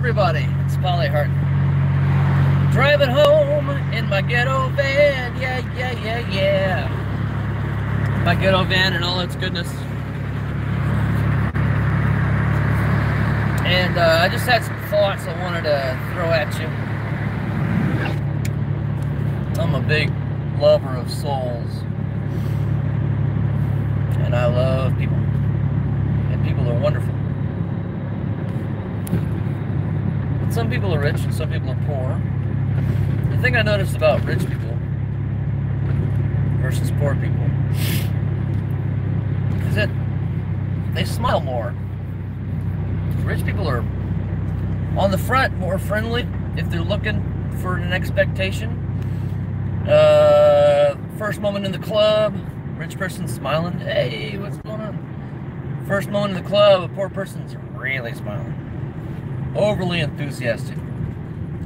everybody, it's Polly Hart. Driving home in my ghetto van, yeah. My ghetto van and all its goodness. And I just had some thoughts I wanted to throw at you. I'm a big lover of souls. And I love people. And people are wonderful. But some people are rich and some people are poor. The thing I noticed about rich people versus poor people is that they smile more. Rich people are on the front more friendly if they're looking for an expectation. First moment in the club, rich person smiling, hey, what's going on? First moment in the club, a poor person's really smiling. Overly enthusiastic.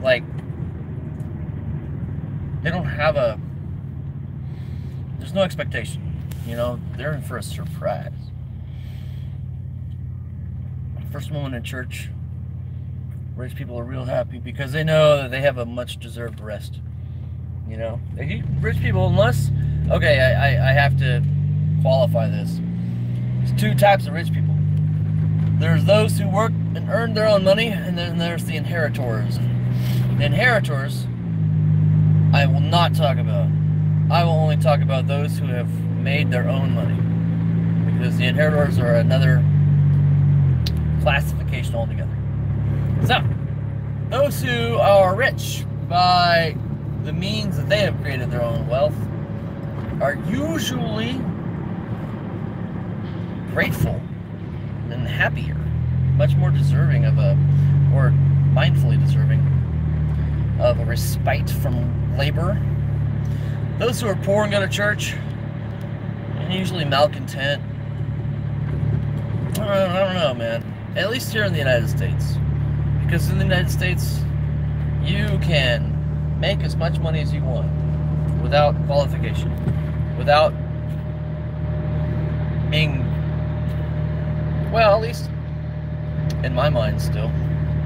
Like, they don't have there's no expectation. You know, they're in for a surprise. First moment in church, rich people are real happy because they know that they have a much deserved rest. You know, rich people, unless, okay, I have to qualify this. There's two types of rich people. There's those who work and earn their own money, and then there's the inheritors. The inheritors, I will not talk about. I will only talk about those who have made their own money, because the inheritors are another classification altogether. So, those who are rich by the means that they have created their own wealth are usually grateful and happier, much more deserving of or mindfully deserving of a respite from labor. Those who are poor and go to church are usually malcontent. I don't know, man. At least here in the United States. Because in the United States, you can make as much money as you want without qualification. Without being, well, at least in my mind still.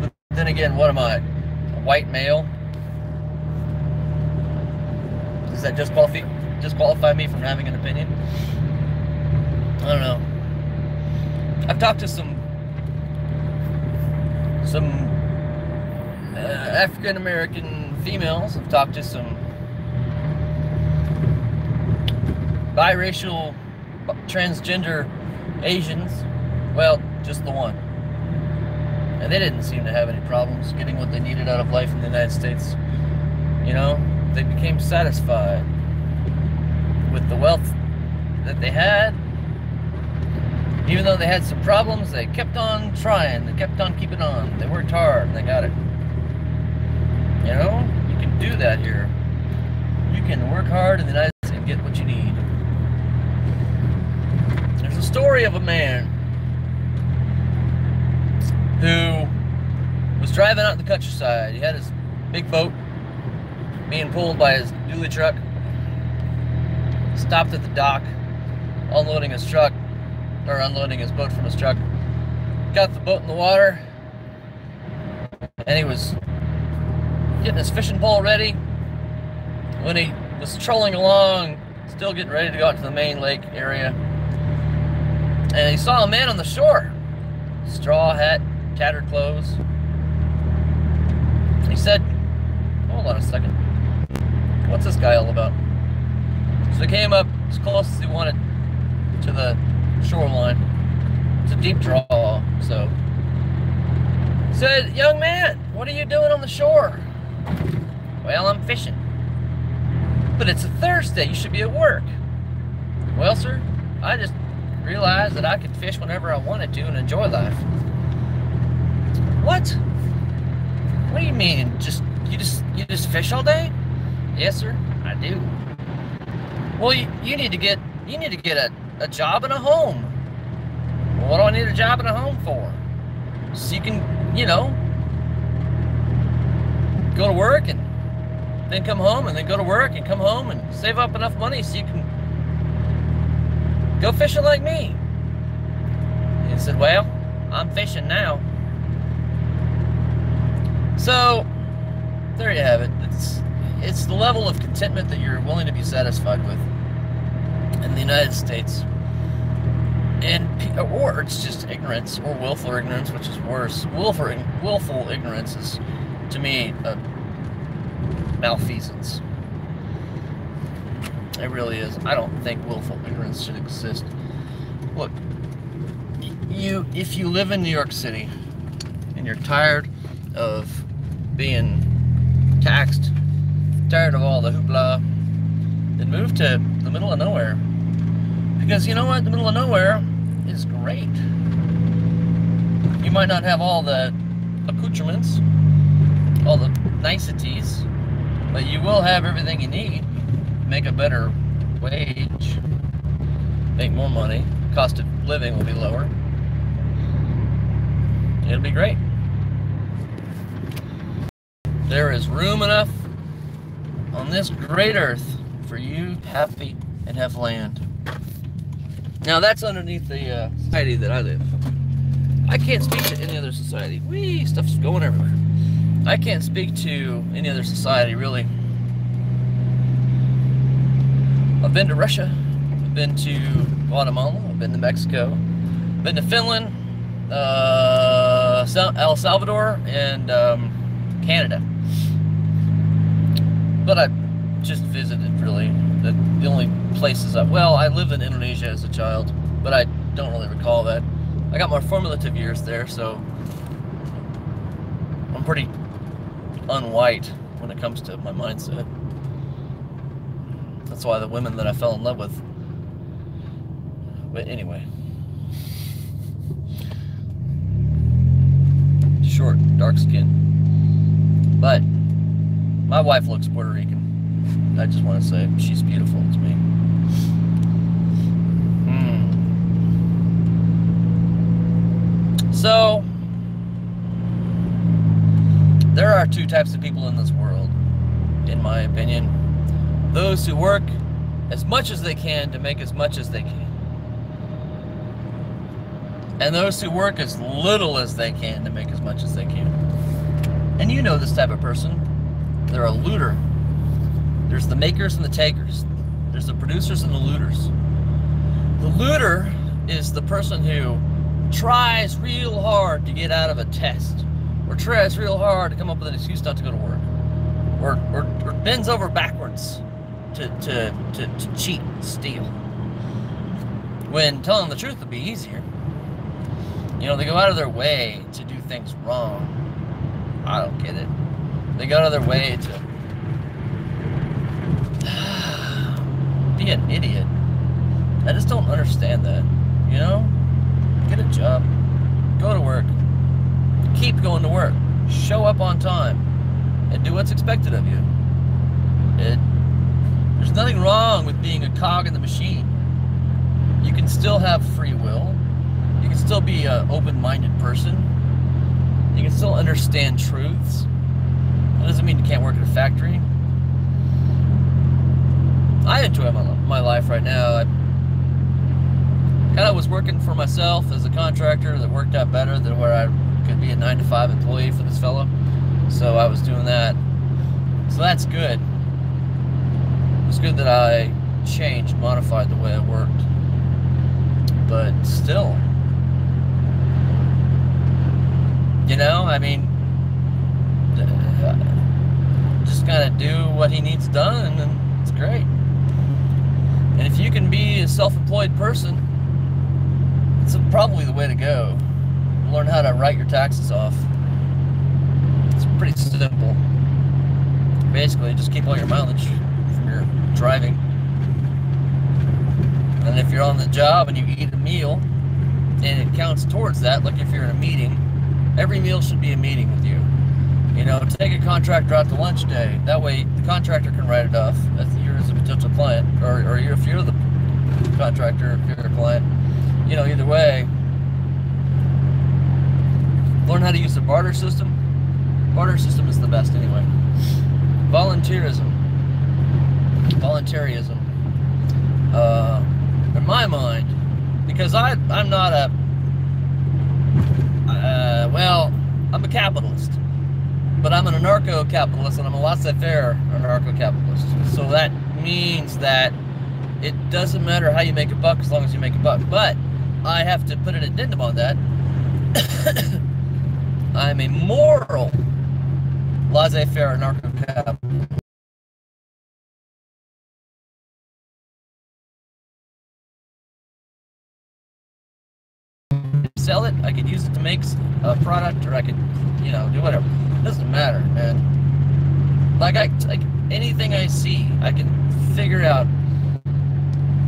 But then again, what am I? A white male? Does that disqualify me from having an opinion? I don't know. I've talked to some African-American females. I've talked to some biracial, transgender Asians. Well, just the one. And they didn't seem to have any problems getting what they needed out of life in the United States. You know, they became satisfied with the wealth that they had. Even though they had some problems, they kept on trying. They kept on keeping on. They worked hard and they got it. You know, you can do that here. You can work hard in the United States and get what you need. There's a story of a man who was driving out in the countryside. He had his big boat being pulled by his dually truck. Stopped at the dock, unloading his truck. Or unloading his boat from his truck. Got the boat in the water, and he was getting his fishing pole ready when he was trolling along, still getting ready to go out to the main lake area, and he saw a man on the shore. Straw hat, tattered clothes. He said, hold on a second, what's this guy all about? So he came up as close as he wanted to the shoreline. It's a deep draw, so said, young man, what are you doing on the shore? Well, I'm fishing. But it's a Thursday, you should be at work. Well, sir, I just realized that I could fish whenever I wanted to and enjoy life. What? What do you mean? You just fish all day? Yes, sir, I do. Well, you need to get a job and a home. Well, what do I need a job and a home for? So you can, you know, go to work and then come home and then go to work and come home and save up enough money so you can go fishing like me. And he said, well, I'm fishing now. So there you have it. It's the level of contentment that you're willing to be satisfied with in the United States, or it's just ignorance, or willful ignorance, which is worse. Willful ignorance is, to me, a malfeasance. It really is. I don't think willful ignorance should exist. Look, if you live in New York City and you're tired of being taxed, tired of all the hoopla, then move to the middle of nowhere. Because you know what? The middle of nowhere is great. You might not have all the accoutrements, all the niceties, but you will have everything you need. Make a better wage, make more money, cost of living will be lower. It'll be great. There is room enough on this great earth for you to have feet and have land. Now that's underneath the society that I live. I can't speak to any other society. Stuff's going everywhere. I can't speak to any other society, really. I've been to Russia, I've been to Guatemala, I've been to Mexico, I've been to Finland, El Salvador, and Canada. But I just visited, really. The only places I lived in Indonesia as a child, but I don't really recall that. I got more formative years there, so I'm pretty unwhite when it comes to my mindset. That's why the women that I fell in love with. But anyway. Short, dark skin. But my wife looks Puerto Rican. I just want to say she's beautiful to me. So there are two types of people in this world, in my opinion. Those who work as much as they can to make as much as they can. And those who work as little as they can to make as much as they can. And you know this type of person. They're a looter. There's the makers and the takers. There's the producers and the looters. The looter is the person who tries real hard to get out of a test, or tries real hard to come up with an excuse not to go to work, or bends over backwards to cheat, steal, when telling the truth would be easier. You know, they go out of their way to do things wrong. I don't get it. They go out of their way to be an idiot. I just don't understand that, you know? Get a job. Go to work. Keep going to work. Show up on time. And do what's expected of you. There's nothing wrong with being a cog in the machine. You can still have free will. You can still be an open-minded person. You can still understand truths. That doesn't mean you can't work at a factory. I enjoy my life right now. I kind of was working for myself as a contractor that worked out better than where I could be a 9-to-5 employee for this fellow. So I was doing that. So that's good. It's good that I changed, modified the way I worked. But still, you know, I mean, just gotta do what he needs done, and it's great. And if you can be a self-employed person, it's probably the way to go. Learn how to write your taxes off. It's pretty simple. Basically, just keep all your mileage from your driving. And if you're on the job and you eat a meal, and it counts towards that, like if you're in a meeting, every meal should be a meeting with you. You know, take a contractor out to lunch day. That way, the contractor can write it off as you're as a potential client, or if you're the contractor, if you're a client. You know, either way, learn how to use the barter system. Barter system is the best anyway. Volunteerism. In my mind, because I'm not a, well, I'm a capitalist, But I'm an anarcho-capitalist, and I'm a laissez-faire anarcho-capitalist. So that means that it doesn't matter how you make a buck as long as you make a buck. But I have to put an addendum on that. I'm a moral laissez-faire anarcho-capitalist. Sell it, I could use it to make a product, or I could, you know, do whatever. It doesn't matter, man. Like anything I see, I can figure out,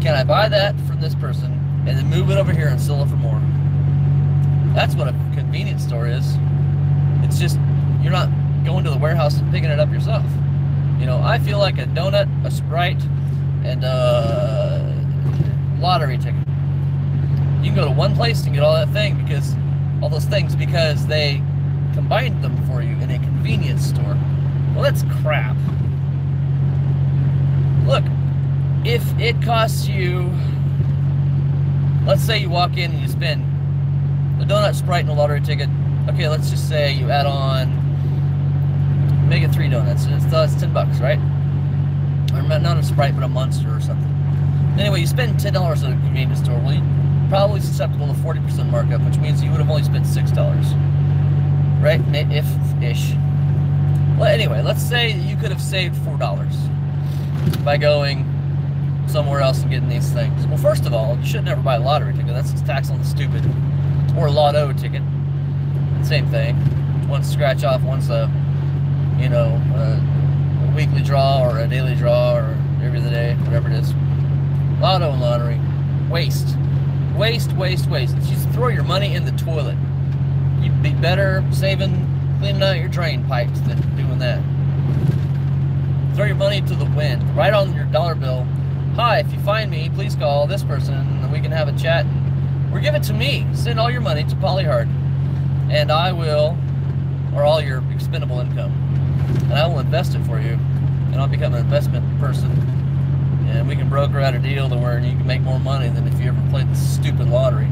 can I buy that from this person and then move it over here and sell it for more? That's what a convenience store is. It's just, you're not going to the warehouse and picking it up yourself. You know, I feel like a donut, a Sprite, and a lottery ticket. You can go to one place and get all those things because they combined them for you in a convenience store. Well, that's crap. Look, if it costs you, let's say you walk in and you spend a donut, Sprite, and a lottery ticket. Okay, let's just say you add on, make it 3 donuts. It's $10, right? Or not a Sprite, but a Monster or something. Anyway, you spend $10 at a convenience store. Well, you're probably susceptible to 40% markup, which means you would have only spent $6, right? If-ish. Well, anyway, let's say you could have saved $4 by going somewhere else and getting these things. Well, first of all, you should never buy a lottery ticket. That's a tax on the stupid. Or a lotto ticket. Same thing. One's scratch off, one's a, you know, a weekly draw or a daily draw or every other day, whatever it is. Lotto and lottery. Waste. Waste, waste, waste. You just throw your money in the toilet. You'd be better cleaning out your drain pipes than doing that. Throw your money to the wind. Write on your dollar bill, hi, if you find me, please call this person and we can have a chat. Or give it to me. Send all your money to Polyhard. And I will, or all your expendable income, and I will invest it for you. And I'll become an investment person. And we can broker out a deal to where you can make more money than if you ever played the stupid lottery.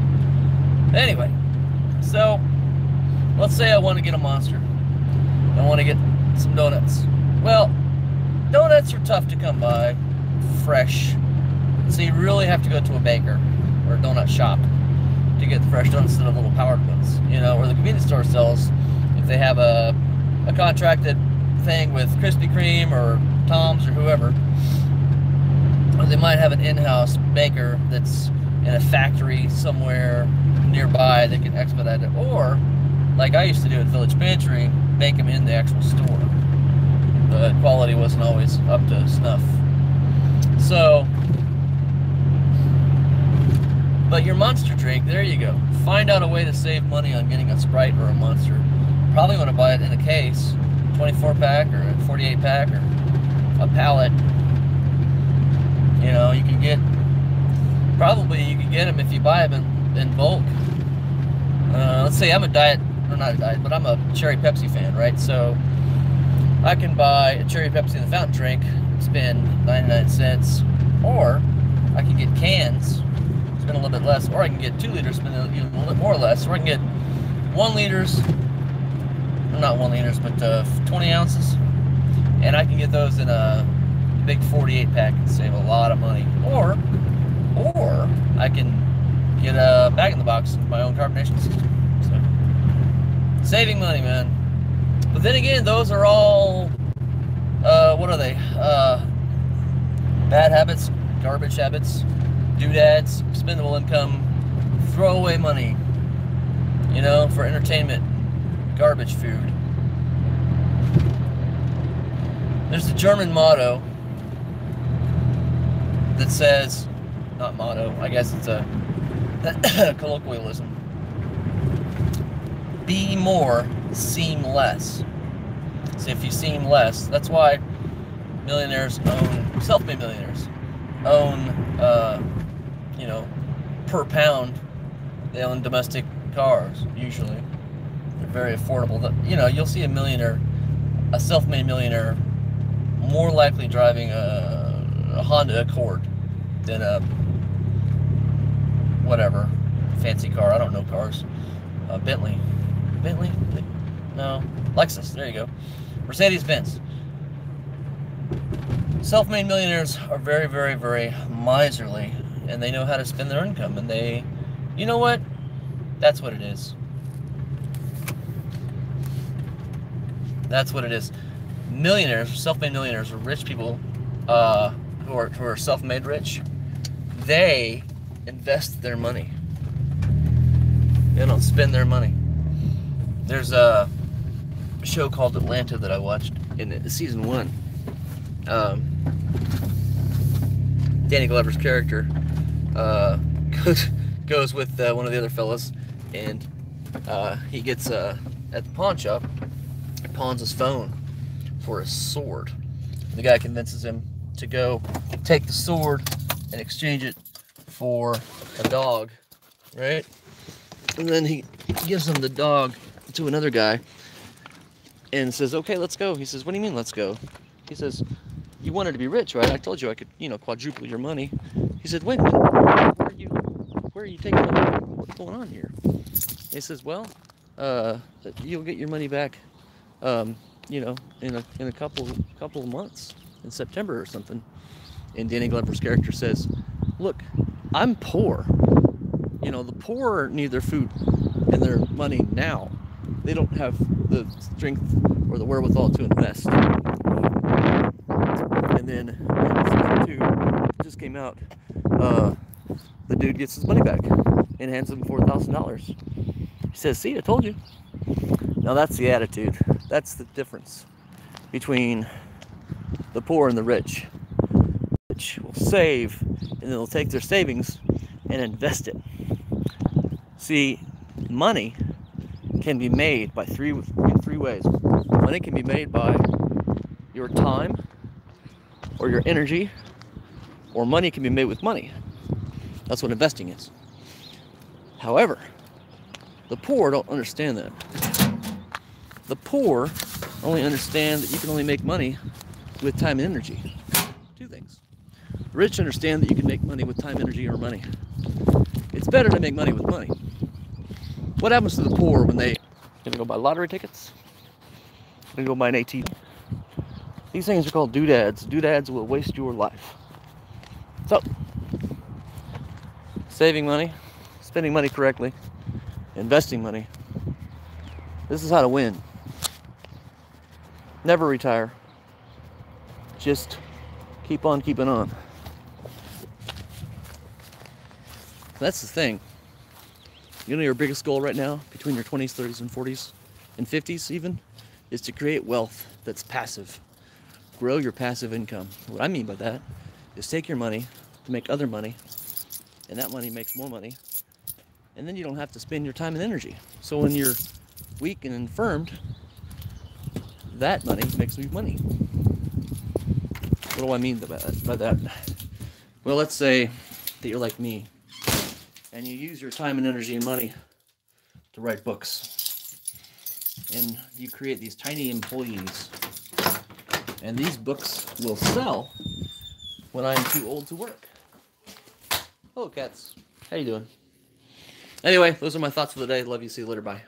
Anyway, so let's say I want to get a Monster. I want to get some donuts. Well, donuts are tough to come by, fresh. So you really have to go to a baker or a donut shop to get the fresh donuts instead of little powdered ones. You know, or the convenience store sells, if they have a contracted thing with Krispy Kreme or Tom's or whoever, or they might have an in-house baker that's in a factory somewhere nearby that can expedite it. Or, like I used to do at Village Pantry, bake them in the actual store. The quality wasn't always up to snuff. So, but your Monster drink, there you go. Find out a way to save money on getting a Sprite or a Monster. Probably want to buy it in a case, 24-pack or a 48-pack or a pallet. You know, you can get, probably you can get them if you buy them in bulk. Let's say I'm a diet, or not a diet, but I'm a Cherry Pepsi fan, right? So I can buy a Cherry Pepsi in the fountain drink, spend 99 cents, or I can get cans, spend a little bit less, or I can get 2 liters, spend a little bit more or less, or I can get 1 liters, not 1 liters, but 20 ounces, and I can get those in a big 48-pack and save a lot of money. Or I can get a bag-in-the-box with my own carbonation system. So, saving money, man. But then again, those are all, what are they? Bad habits, garbage habits, doodads, expendable income, throwaway money, you know, for entertainment, garbage food. There's a German motto that says, not motto, I guess it's a colloquialism. Be more, seem less. So if you seem less, that's why millionaires own, self-made millionaires own, you know, per pound, they own domestic cars, usually. They're very affordable. You know, you'll see a millionaire, a self-made millionaire, more likely driving a Honda Accord than a whatever fancy car. I don't know cars. Bentley. No, Lexus. There you go. Mercedes-Benz. Self-made millionaires are very, very, very miserly, and they know how to spend their income, and they, you know what? That's what it is. That's what it is. Millionaires, self-made millionaires, are rich people who are self-made rich. They invest their money. They don't spend their money. There's a show called Atlanta that I watched in season 1. Danny Glover's character goes with one of the other fellas, and he gets at the pawn shop, he pawns his phone for a sword. The guy convinces him to go take the sword and exchange it for a dog, right? And then he gives him the dog to another guy and says, okay, let's go. He says, what do you mean, let's go? He says, you wanted to be rich, right? I told you I could, quadruple your money. He said, wait a minute, where are you taking money? What's going on here? He says, well, you'll get your money back, in a couple of months, in September or something. And Danny Glover's character says, look, I'm poor. The poor need their food and their money now. They don't have the strength or the wherewithal to invest. And then in season 2, it just came out, the dude gets his money back and hands him $4,000. He says, see, I told you. Now that's the attitude. That's the difference between the poor and the rich. The rich will save, and they'll take their savings and invest it. See, money can be made by three ways. Money can be made by your time or your energy, or money can be made with money. That's what investing is. However, the poor don't understand that. The poor only understand that you can only make money with time and energy. 2 things. The rich understand that you can make money with time, energy, or money. It's better to make money with money. What happens to the poor when they gonna go buy lottery tickets? Gonna go buy an ATV? These things are called doodads. Doodads will waste your life. So, saving money, spending money correctly, investing money. This is how to win. Never retire. Just keep on keeping on. That's the thing. Your biggest goal right now, between your 20s, 30s, and 40s, and 50s even, is to create wealth that's passive. Grow your passive income. What I mean by that is take your money to make other money, and that money makes more money, and then you don't have to spend your time and energy. So when you're weak and infirmed, that money makes you money. What do I mean by that? Well, let's say that you're like me, and you use your time and energy and money to write books. And you create these tiny employees. And these books will sell when I'm too old to work. Hello, cats. How you doing? Anyway, those are my thoughts for the day. Love you. See you later. Bye.